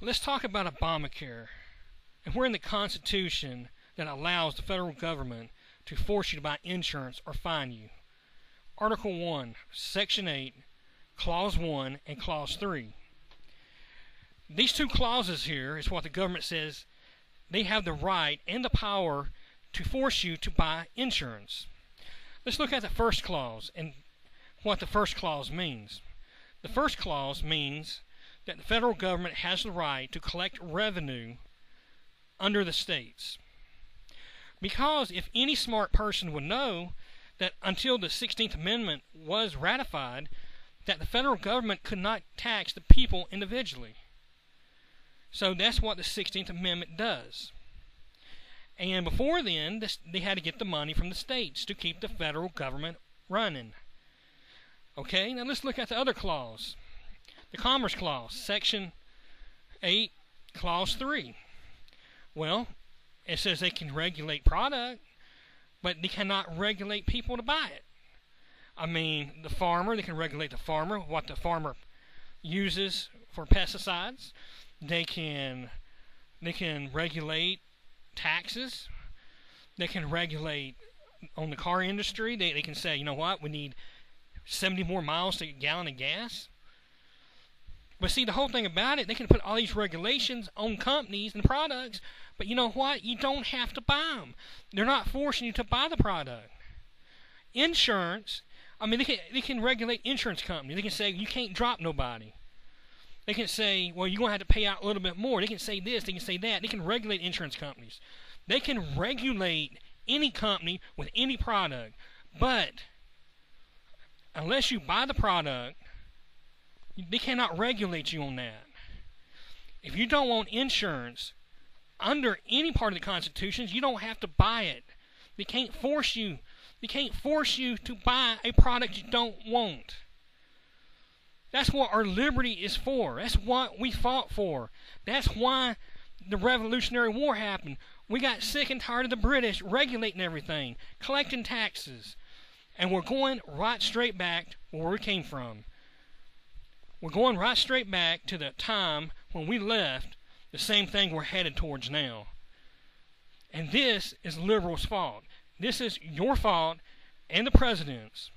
let's talk about Obamacare. And we're in the Constitution that allows the federal government to force you to buy insurance or fine you. Article 1, Section 8, Clause 1 and Clause 3. These two clauses here is what the government says they have the right and the power to force you to buy insurance. Let's look at the first clause and what the first clause means. The first clause means that the federal government has the right to collect revenue under the states. Because if any smart person would know that until the 16th Amendment was ratified, that the federal government could not tax the people individually. So that's what the 16th Amendment does. And before then, they had to get the money from the states to keep the federal government running. Okay, now let's look at the other clause. The Commerce Clause, Section 8, Clause 3. Well, it says they can regulate product, but they cannot regulate people to buy it. I mean, the farmer, they can regulate the farmer, what the farmer uses for pesticides. They can regulate taxes. They can regulate on the car industry. They can say, you know what, we need 70 more miles to a gallon of gas. But see, the whole thing about it, they can put all these regulations on companies and products, but you know what? You don't have to buy them. They're not forcing you to buy the product. Insurance, I mean, they can regulate insurance companies. They can say, you can't drop nobody. They can say, well, you're going to have to pay out a little bit more. They can say this, they can say that. They can regulate insurance companies. They can regulate any company with any product. But unless you buy the product, they cannot regulate you on that. If you don't want insurance under any part of the Constitution, you don't have to buy it. They can't force you. They can't force you to buy a product you don't want. That's what our liberty is for. That's what we fought for. That's why the Revolutionary War happened. We got sick and tired of the British regulating everything, collecting taxes, and we're going right straight back to where we came from. We're going right straight back to the time when we left, the same thing we're headed towards now. And this is liberals' fault. This is your fault and the president's.